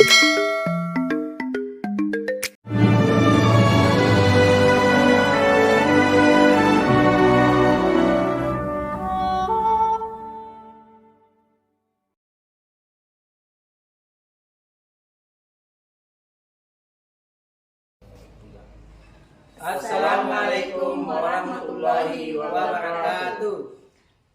Assalamualaikum warahmatullahi wabarakatuh.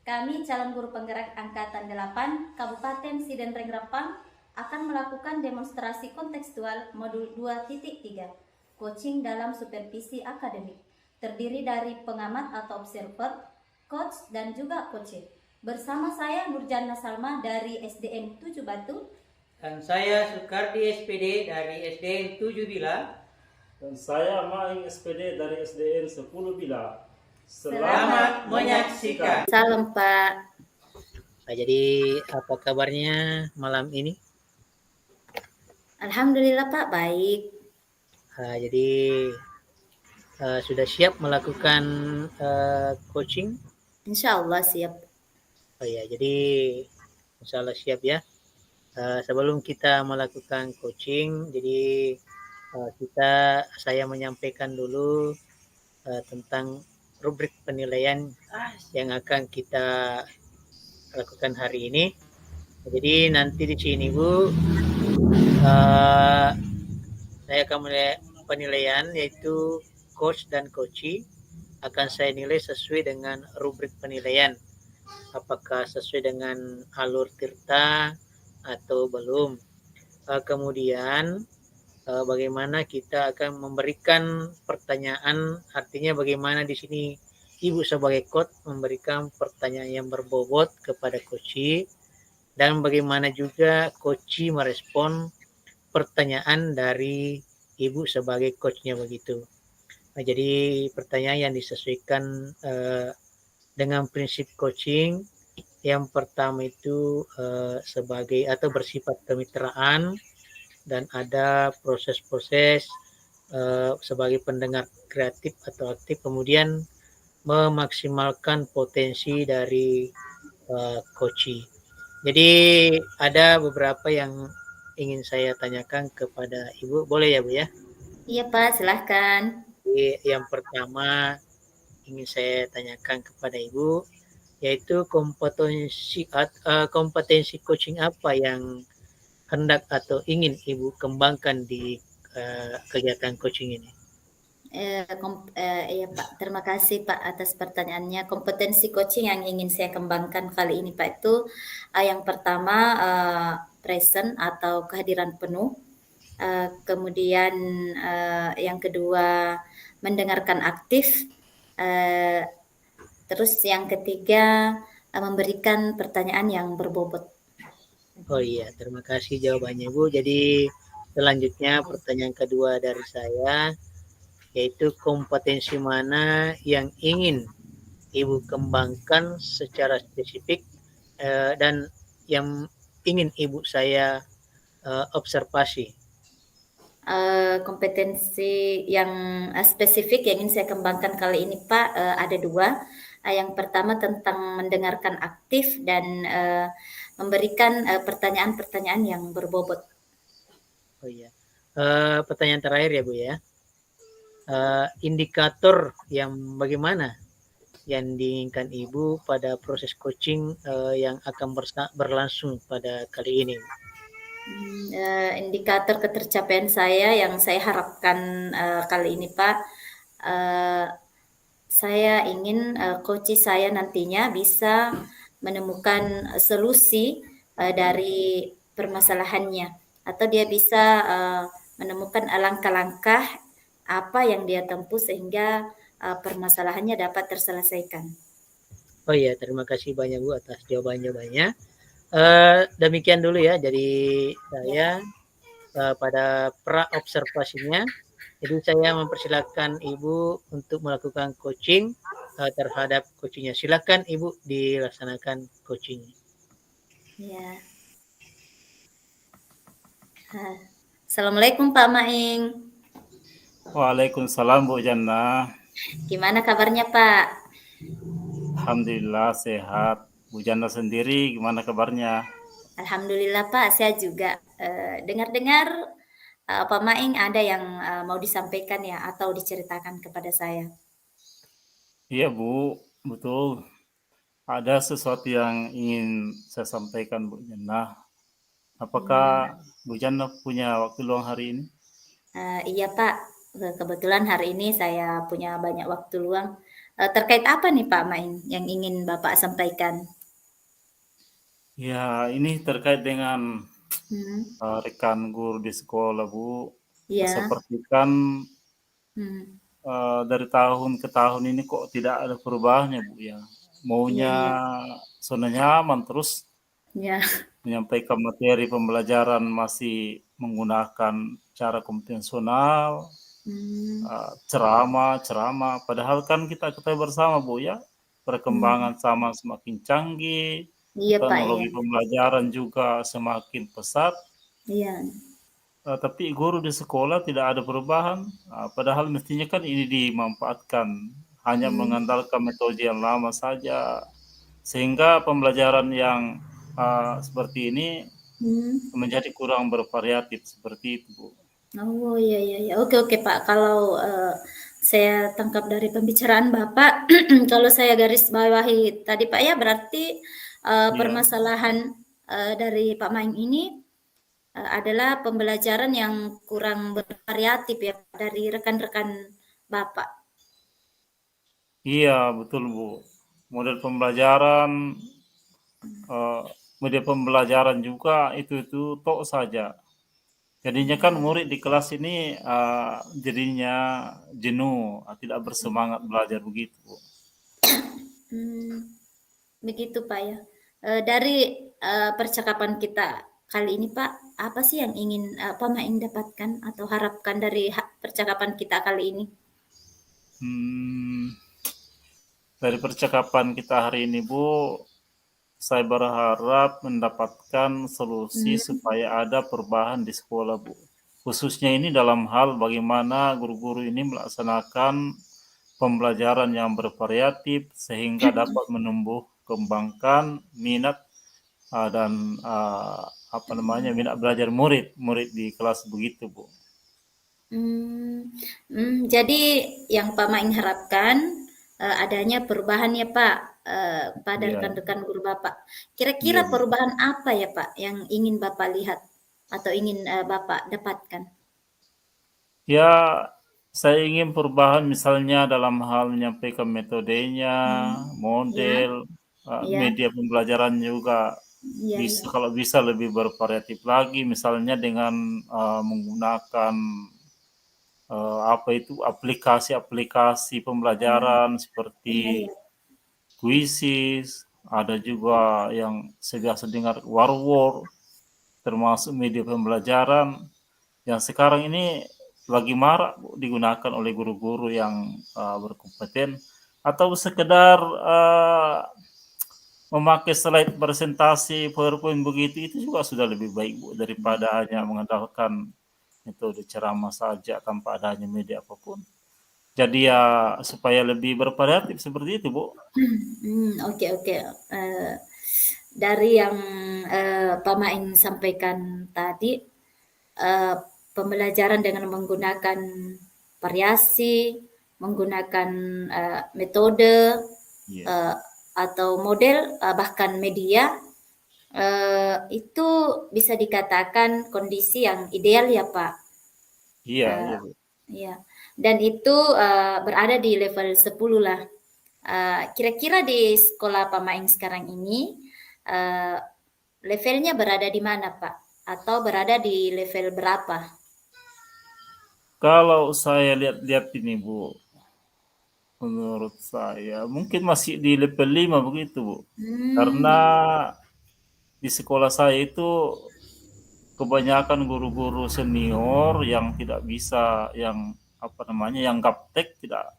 Kami calon guru penggerak Angkatan 8 Kabupaten Sidenreng Rempang akan melakukan demonstrasi kontekstual modul 2.3 coaching dalam supervisi akademik, terdiri dari pengamat atau observer, coach dan juga coach. Bersama saya Nurjana Salma dari SDN 7 Batu Dan saya Sukardi SPD dari SDN 7 Bila. Dan saya Maing SPD dari SDN 10 Bila. Selamat menyaksikan. Salam Pak. Nah, jadi apa kabarnya malam ini? Alhamdulillah Pak, baik. Jadi sudah siap melakukan coaching? Insya Allah siap. Oh ya, jadi insya Allah siap ya. Sebelum kita melakukan coaching, jadi saya menyampaikan dulu tentang rubrik penilaian yang akan kita lakukan hari ini. Jadi nanti di sini Bu, saya akan mulai penilaian yaitu coach dan coachee akan saya nilai sesuai dengan rubrik penilaian. Apakah sesuai dengan alur tirta atau belum. Kemudian bagaimana kita akan memberikan pertanyaan, artinya bagaimana di sini Ibu sebagai coach memberikan pertanyaan yang berbobot kepada coachee dan bagaimana juga coachee merespon pertanyaan dari Ibu sebagai coachnya begitu. Nah, jadi pertanyaan yang disesuaikan dengan prinsip coaching yang pertama itu sebagai atau bersifat kemitraan dan ada proses-proses sebagai pendengar kreatif atau aktif, kemudian memaksimalkan potensi dari coachee. Jadi ada beberapa yang ingin saya tanyakan kepada Ibu, boleh ya Bu ya? Iya Pak, silahkan. Jadi, yang pertama ingin saya tanyakan kepada Ibu yaitu kompetensi coaching apa yang hendak atau ingin Ibu kembangkan di kegiatan coaching ini? Iya Pak, terima kasih Pak atas pertanyaannya. Kompetensi coaching yang ingin saya kembangkan kali ini Pak itu yang pertama present atau kehadiran penuh. Kemudian yang kedua mendengarkan aktif. Terus yang ketiga memberikan pertanyaan yang berbobot. Oh iya, terima kasih jawabannya Bu. Jadi selanjutnya pertanyaan kedua dari saya yaitu kompetensi mana yang ingin Ibu kembangkan secara spesifik dan yang ingin Ibu saya observasi. Kompetensi yang spesifik yang ingin saya kembangkan kali ini Pak ada dua. Yang pertama tentang mendengarkan aktif dan memberikan pertanyaan-pertanyaan yang berbobot. Oh iya, pertanyaan terakhir ya Bu ya. Indikator yang bagaimana yang diinginkan Ibu pada proses coaching yang akan berlangsung pada kali ini? Indikator ketercapaian saya yang saya harapkan kali ini Pak, saya ingin coach saya nantinya bisa menemukan solusi dari permasalahannya atau dia bisa menemukan langkah-langkah apa yang dia tempuh sehingga permasalahannya dapat terselesaikan. Oh iya, terima kasih banyak Bu atas jawaban-jawabannya. Demikian dulu ya, jadi saya pada pra observasinya, jadi saya mempersilakan Ibu untuk melakukan coaching terhadap coachingnya. Silakan Ibu dilaksanakan coachingnya. Ya. Assalamualaikum Pak Maing. Waalaikumsalam Bu Jannah. Gimana kabarnya Pak? Alhamdulillah sehat. Bu Jannah sendiri gimana kabarnya? Alhamdulillah Pak, saya juga. Dengar-dengar Pak Maing ada yang mau disampaikan ya atau diceritakan kepada saya. Iya Bu, betul. Ada sesuatu yang ingin saya sampaikan Bu Jannah. Apakah Bu Jannah punya waktu luang hari ini? Iya Pak, kebetulan hari ini saya punya banyak waktu luang. Terkait apa nih Pak Maing yang ingin Bapak sampaikan? Ya, ini terkait dengan Hmm, rekan guru di sekolah Bu. iya. Seperti kan Hmm, dari tahun ke tahun ini kok tidak ada perubahannya Bu ya. iya Maunya iya. zona nyaman terus Iya. menyampaikan materi pembelajaran masih menggunakan cara konvensional, Hmm, ceramah. Padahal kan kita ketahui bersama Bu ya, hmm. perkembangan zaman semakin canggih, Iya Pak ya. teknologi pembelajaran juga semakin pesat. Iya. Tapi guru di sekolah tidak ada perubahan, padahal mestinya kan ini dimanfaatkan, hanya Hmm, mengandalkan metode yang lama saja, sehingga pembelajaran yang seperti ini hmm. menjadi kurang bervariatif seperti itu, Bu. Oh iya iya iya. Oke oke Pak. Kalau saya tangkap dari pembicaraan Bapak, kalau saya garis bawahi tadi Pak ya berarti Iya, permasalahan dari Pak Maing ini adalah pembelajaran yang kurang bervariatif ya dari rekan-rekan Bapak. iya betul, Bu. Model pembelajaran, eh, media pembelajaran juga itu tok saja. Jadinya kan murid di kelas ini jadinya jenuh, tidak bersemangat belajar begitu, Bu. Hmm, begitu Pak ya. Dari percakapan kita kali ini Pak, apa sih yang ingin Pak Maing dapatkan atau harapkan dari percakapan kita kali ini? Hmm, dari percakapan kita hari ini, Bu, saya berharap mendapatkan solusi Hmm, supaya ada perubahan di sekolah, Bu. Khususnya ini dalam hal bagaimana guru-guru ini melaksanakan pembelajaran yang bervariatif sehingga dapat menumbuh kembangkan minat dan apa namanya minat belajar murid di kelas begitu, Bu. hmm, jadi yang Pak Maing harapkan adanya perubahan ya Pak pada Ya, rekan-rekan guru Bapak. Kira-kira iya, Bu. perubahan apa ya Pak yang ingin Bapak lihat atau ingin Bapak dapatkan? Ya, saya ingin perubahan misalnya dalam hal menyampaikan metodenya, Hmm, ya, model, ya, media pembelajaran juga ya, bisa ya. kalau bisa lebih bervariatif lagi, misalnya dengan menggunakan apa itu aplikasi-aplikasi Hmm, pembelajaran iya, seperti iya. Quizzes, ada juga yang saya biasa dengar Warword, termasuk media pembelajaran yang sekarang ini lagi marak digunakan oleh guru-guru yang berkompeten atau sekedar memakai slide presentasi PowerPoint begitu itu juga sudah lebih baik Bu daripada hanya mengandalkan metode ceramah saja tanpa adanya media apapun. Jadi ya supaya lebih bervariatif seperti itu Bu. Oke oke. Dari yang Pak Maing sampaikan tadi, eee, pembelajaran dengan menggunakan variasi, menggunakan metode, Iya. eee, atau model, bahkan media, itu bisa dikatakan kondisi yang ideal ya, Pak. Iya, Eee, iya Bu. iya, dan itu berada di level 10 lah. Kira-kira di sekolah Pak Maing sekarang ini, eee, levelnya berada di mana, Pak? Atau berada di level berapa? Kalau saya lihat-lihat ini Bu, menurut saya mungkin masih di level 5 begitu Bu. Karena Iya iya. di sekolah saya itu kebanyakan guru-guru senior yang tidak bisa yang apa namanya yang gaptek tidak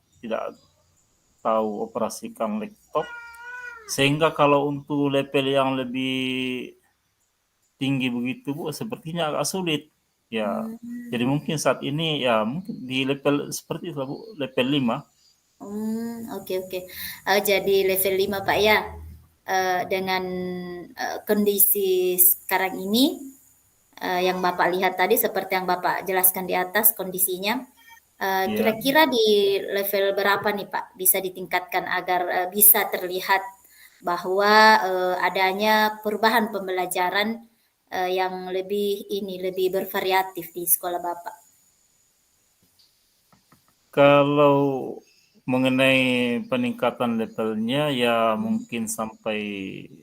tahu operasikan laptop sehingga kalau untuk level yang lebih tinggi begitu Bu sepertinya agak sulit ya jadi Mmm, mungkin saat ini ya mungkin di level seperti itu Bu level 5. oke oke. Jadi level 5 Pak, ya? Dengan, kondisi sekarang ini, yang Bapak lihat tadi seperti yang Bapak jelaskan di atas kondisinya. Ya. Kira-kira di level berapa nih Pak bisa ditingkatkan agar bisa terlihat bahwa adanya perubahan pembelajaran yang lebih bervariatif di sekolah Bapak? Kalau mengenai peningkatan levelnya ya mungkin sampai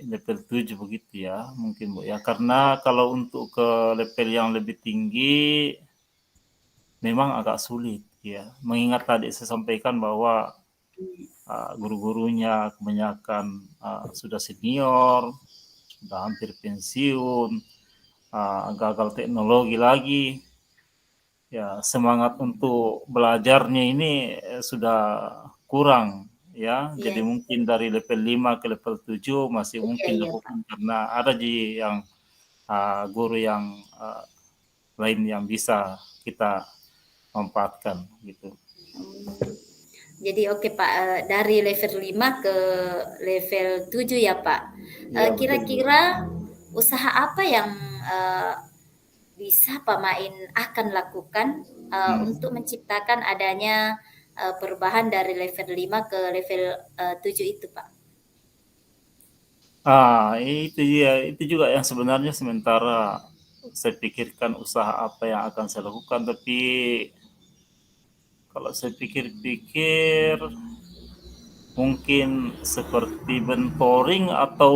level 7 begitu ya, mungkin Bu ya. Karena kalau untuk ke level yang lebih tinggi memang agak sulit ya. Mengingat tadi saya sampaikan bahwa guru-gurunya kebanyakan sudah senior, sudah hampir pensiun, gagal teknologi lagi. Ya, semangat untuk belajarnya ini sudah kurang ya. Iya, Jadi mungkin dari level 5 ke level 7 masih iya, mungkin iya Pak. dilakukan karena ada yang guru yang lain yang bisa kita manfaatkan gitu. Jadi oke Pak, dari level 5 ke level 7 ya Pak. Iya, betul. Kira-kira usaha apa yang bisa Pak Main akan lakukan untuk menciptakan adanya perubahan dari level 5 ke level 7 itu Pak? Itu juga yang sebenarnya sementara saya pikirkan usaha apa yang akan saya lakukan, tapi kalau saya pikir-pikir mungkin seperti mentoring atau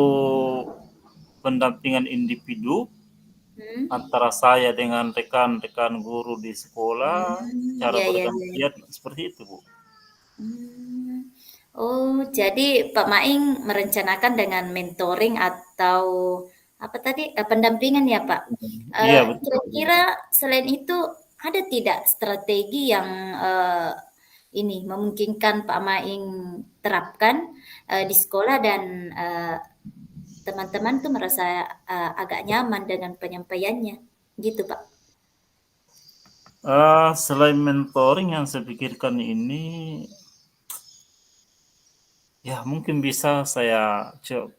pendampingan individu antara saya dengan rekan-rekan guru di sekolah, cara Iya, iya, iya. bergantian seperti itu, Bu. Oh, jadi Pak Maing merencanakan dengan mentoring atau apa tadi pendampingan ya Pak? Iya, betul. Kira-kira selain itu ada tidak strategi yang ini memungkinkan Pak Maing terapkan di sekolah dan teman-teman tuh merasa agak nyaman dengan penyampaiannya, gitu Pak? Selain mentoring yang saya pikirkan ini, ya mungkin bisa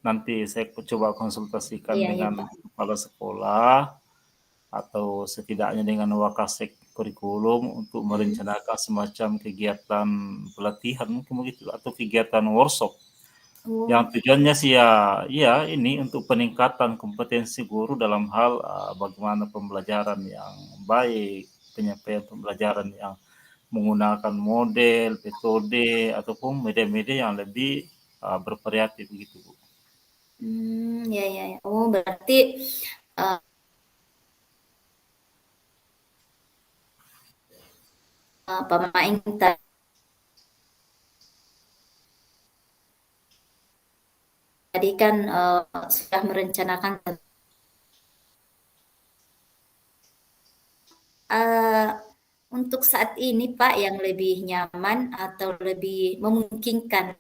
nanti saya coba konsultasikan Iya, iya dengan Pak. kepala sekolah atau setidaknya dengan wakasek kurikulum untuk merencanakan semacam kegiatan pelatihan mungkin begitu atau kegiatan workshop. Oh, Yang tujuannya sih ya ini untuk peningkatan kompetensi guru dalam hal bagaimana pembelajaran yang baik, penyampaian pembelajaran yang menggunakan model, metode ataupun media-media yang lebih bervariatif begitu, Bu. ya, ya, ya. Oh, berarti Pak Maing tadi kan sudah merencanakan untuk saat ini Pak yang lebih nyaman atau lebih memungkinkan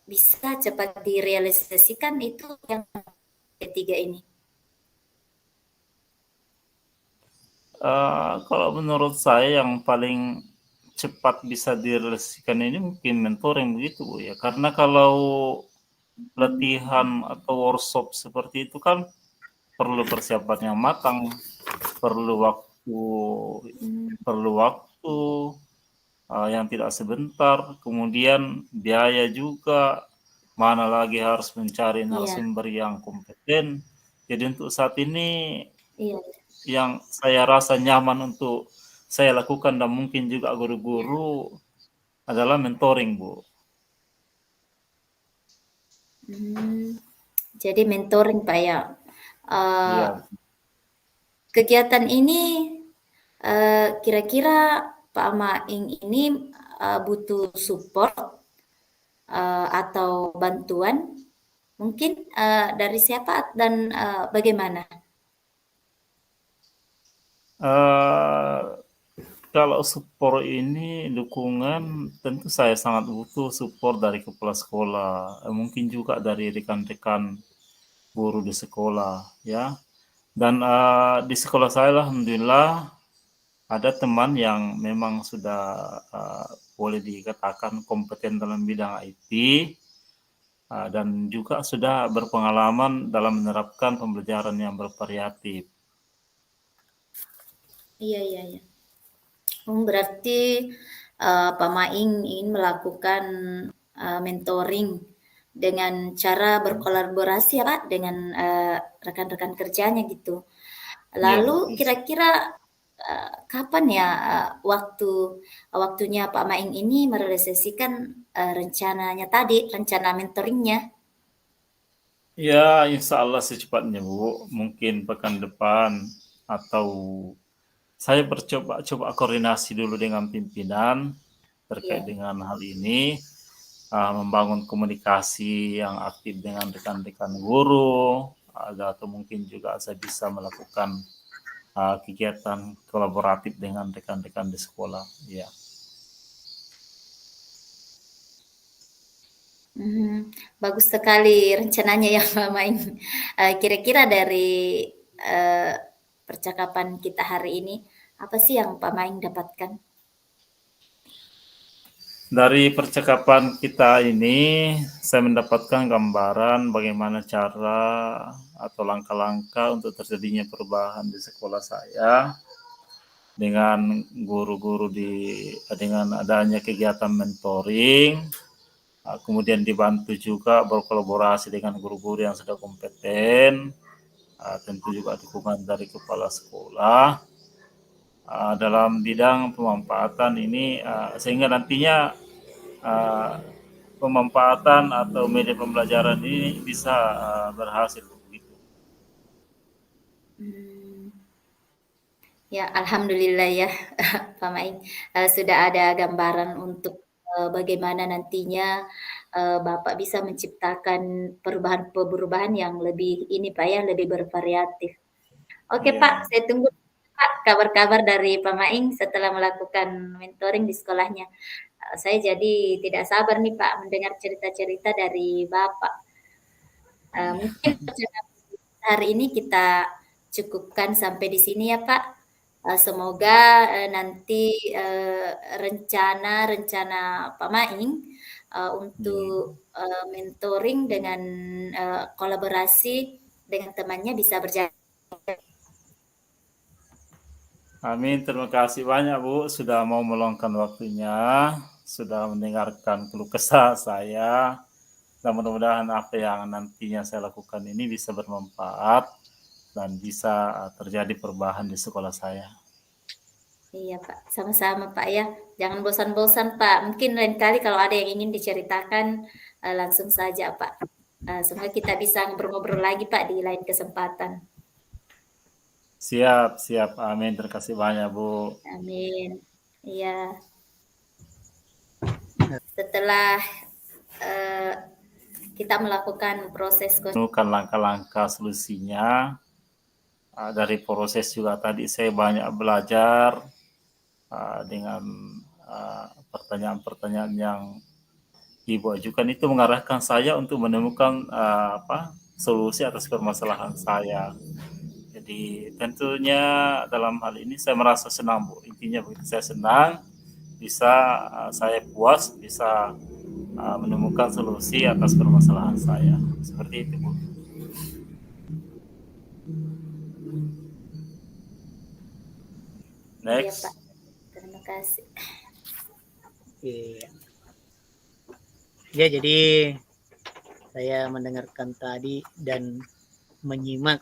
bisa cepat direalisasikan itu yang ketiga ini. Kalau menurut saya yang paling cepat bisa direalisasikan ini mungkin mentoring begitu, Bu, ya. Karena kalau pelatihan atau workshop seperti itu kan perlu persiapan yang matang, perlu waktu yang tidak sebentar, kemudian biaya juga, mana lagi harus mencari narasumber yang kompeten. Jadi untuk saat ini Iya. yang saya rasa nyaman untuk saya lakukan dan mungkin juga guru-guru adalah mentoring, Bu. Jadi mentoring Pak ya. Iya. Kegiatan ini kira-kira Pak Maing ini butuh support atau bantuan mungkin dari siapa dan bagaimana? Kalau support ini dukungan tentu saya sangat butuh support dari kepala sekolah, mungkin juga dari rekan-rekan guru di sekolah ya. Dan di sekolah saya alhamdulillah ada teman yang memang sudah boleh dikatakan kompeten dalam bidang IT dan juga sudah berpengalaman dalam menerapkan pembelajaran yang bervariatif. Iya, iya, iya. Berarti Pak Maing ingin melakukan mentoring dengan cara berkolaborasi ya Pak dengan rekan-rekan kerjanya gitu. Iya, Lalu betul. kira-kira kapan ya waktunya Pak Maing ini merealisasikan rencananya tadi, rencana mentoringnya? Ya, insya Allah secepatnya Bu, mungkin pekan depan atau saya coba koordinasi dulu dengan pimpinan terkait Iya. dengan hal ini, membangun komunikasi yang aktif dengan rekan-rekan guru, atau mungkin juga saya bisa melakukan kegiatan kolaboratif dengan rekan-rekan di sekolah. Ya, Bagus sekali rencananya ya Pak Maing. Kira-kira dari eh, percakapan kita hari ini, apa sih yang Pak Maing dapatkan? dari percakapan kita ini saya mendapatkan gambaran bagaimana cara atau langkah-langkah untuk terjadinya perubahan di sekolah saya dengan guru-guru dengan adanya kegiatan mentoring, kemudian dibantu juga berkolaborasi dengan guru-guru yang sudah kompeten, tentu juga dukungan dari kepala sekolah dalam bidang pemanfaatan ini, sehingga nantinya uh, pemanfaatan atau media pembelajaran ini bisa berhasil begitu. Hmm, ya, alhamdulillah ya Pak Maing sudah ada gambaran untuk bagaimana nantinya Bapak bisa menciptakan perubahan-perubahan yang lebih ini Pak ya, lebih bervariatif. Oke Ya, Pak, saya tunggu Pak kabar-kabar dari Pak Maing setelah melakukan mentoring di sekolahnya. Saya jadi tidak sabar nih Pak mendengar cerita-cerita dari Bapak. Mungkin hari ini kita cukupkan sampai di sini ya Pak. Semoga nanti rencana-rencana Pak Maing ya. untuk mentoring dengan kolaborasi dengan temannya bisa berjalan. Amin, terima kasih banyak Bu sudah mau meluangkan waktunya, sudah mendengarkan keluh kesah saya, dan mudah-mudahan apa yang nantinya saya lakukan ini bisa bermanfaat dan bisa terjadi perubahan di sekolah saya. Iya Pak, sama-sama Pak ya. Jangan bosan-bosan Pak. Mungkin lain kali kalau ada yang ingin diceritakan langsung saja Pak. Semoga kita bisa ngobrol-ngobrol lagi Pak di lain kesempatan. Siap, siap. Amin. Terima kasih banyak, Bu. Amin. Iya. Setelah eh, kita melakukan proses Menemukan langkah-langkah solusinya. Dari proses juga tadi saya banyak belajar dengan pertanyaan-pertanyaan yang Ibu ajukan itu mengarahkan saya untuk menemukan solusi atas permasalahan saya. Jadi tentunya dalam hal ini saya merasa senang Bu. Intinya begitu, saya senang bisa saya puas bisa menemukan solusi atas permasalahan saya. Seperti itu Bu. iya Pak. Next. Terima kasih. Iya. Ya, jadi saya mendengarkan tadi dan menyimak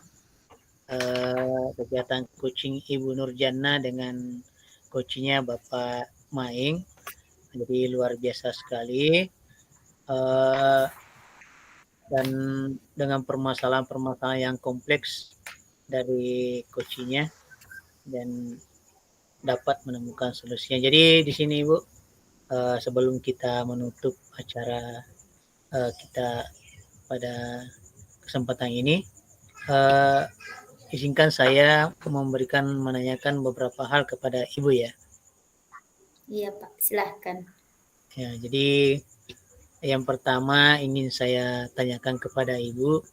kegiatan coaching Ibu Nurjana dengan coachingnya Bapak Maing. Jadi luar biasa sekali. Dan dengan permasalahan-permasalahan yang kompleks dari coachingnya dan dapat menemukan solusinya. Jadi di sini Ibu, sebelum kita menutup acara kita pada kesempatan ini, izinkan saya menanyakan beberapa hal kepada Ibu ya. Iya Pak, silahkan. Ya, jadi yang pertama ingin saya tanyakan kepada Ibu,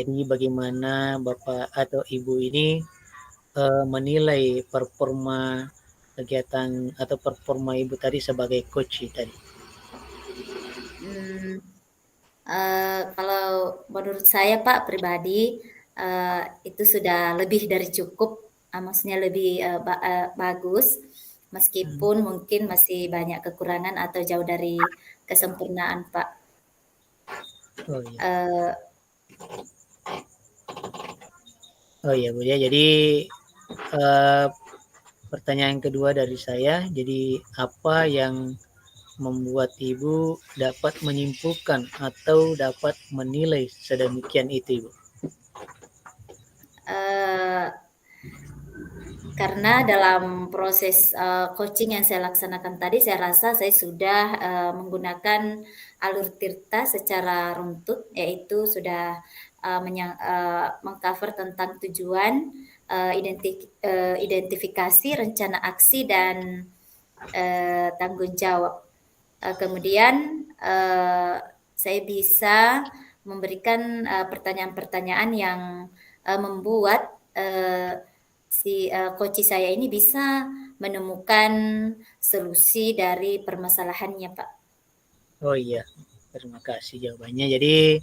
jadi bagaimana Bapak atau Ibu ini menilai performa kegiatan atau performa Ibu tadi sebagai coach tadi? Hmm, kalau menurut saya Pak pribadi itu sudah lebih dari cukup maksudnya lebih bagus, meskipun mungkin masih banyak kekurangan atau jauh dari kesempurnaan, Pak. Oh iya. Eh, Oh iya Bu ya. Jadi pertanyaan kedua dari saya, jadi apa yang membuat Ibu dapat menyimpulkan atau dapat menilai sedemikian itu, Ibu? eh, karena dalam proses coaching yang saya laksanakan tadi, saya rasa saya sudah menggunakan alur tirta secara runtut, yaitu sudah mengcover tentang tujuan, identifikasi, rencana aksi, dan tanggung jawab. Kemudian saya bisa memberikan pertanyaan-pertanyaan yang membuat si coach saya ini bisa menemukan solusi dari permasalahannya, Pak. Oh iya, terima kasih jawabannya. Jadi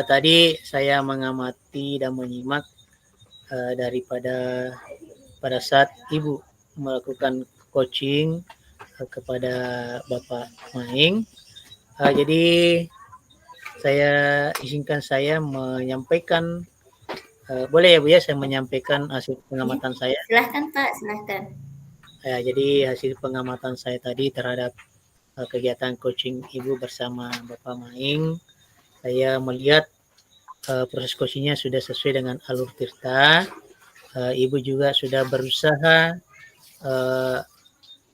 tadi saya mengamati dan menyimak daripada pada saat Ibu melakukan coaching kepada Bapak Maing. Jadi izinkan saya menyampaikan, boleh ya Bu ya, saya menyampaikan hasil pengamatan saya. Silahkan Pak, silahkan. Jadi hasil pengamatan saya tadi terhadap kegiatan coaching Ibu bersama Bapak Maing, saya melihat proses coachingnya sudah sesuai dengan alur tirta. Ibu juga sudah berusaha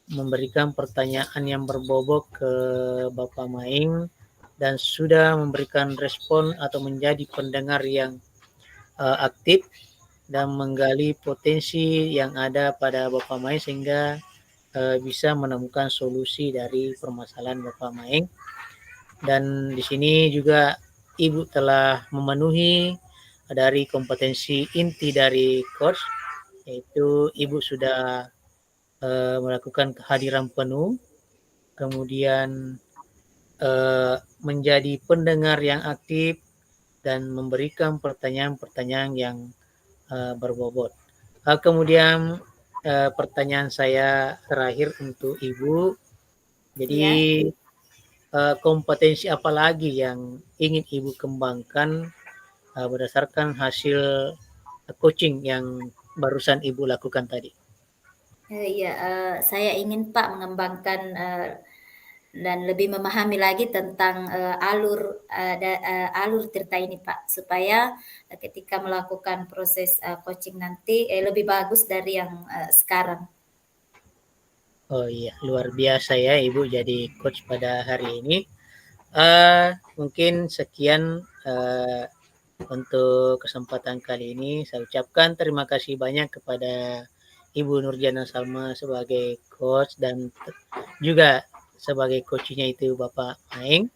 memberikan pertanyaan yang berbobot ke Bapak Maing dan sudah memberikan respon atau menjadi pendengar yang aktif dan menggali potensi yang ada pada Bapak Maing sehingga bisa menemukan solusi dari permasalahan Bapak Maing. Dan di sini juga Ibu telah memenuhi dari kompetensi inti dari coach, yaitu Ibu sudah melakukan kehadiran penuh, kemudian menjadi pendengar yang aktif dan memberikan pertanyaan-pertanyaan yang berbobot. Kemudian pertanyaan saya terakhir untuk Ibu, jadi kompetensi apa lagi yang ingin Ibu kembangkan berdasarkan hasil coaching yang barusan Ibu lakukan tadi? Saya ingin Pak mengembangkan dan lebih memahami lagi tentang alur tirta ini Pak, supaya ketika melakukan proses coaching nanti lebih bagus dari yang sekarang. Oh iya, luar biasa ya Ibu jadi coach pada hari ini. Mungkin sekian untuk kesempatan kali ini. Saya ucapkan terima kasih banyak kepada Ibu Nurjana Salma sebagai coach dan juga sebagai coachnya itu Bapak Maing.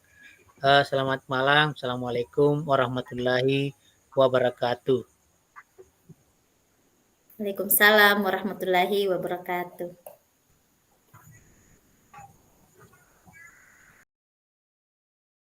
Selamat malam. Assalamualaikum warahmatullahi wabarakatuh. Waalaikumsalam warahmatullahi wabarakatuh.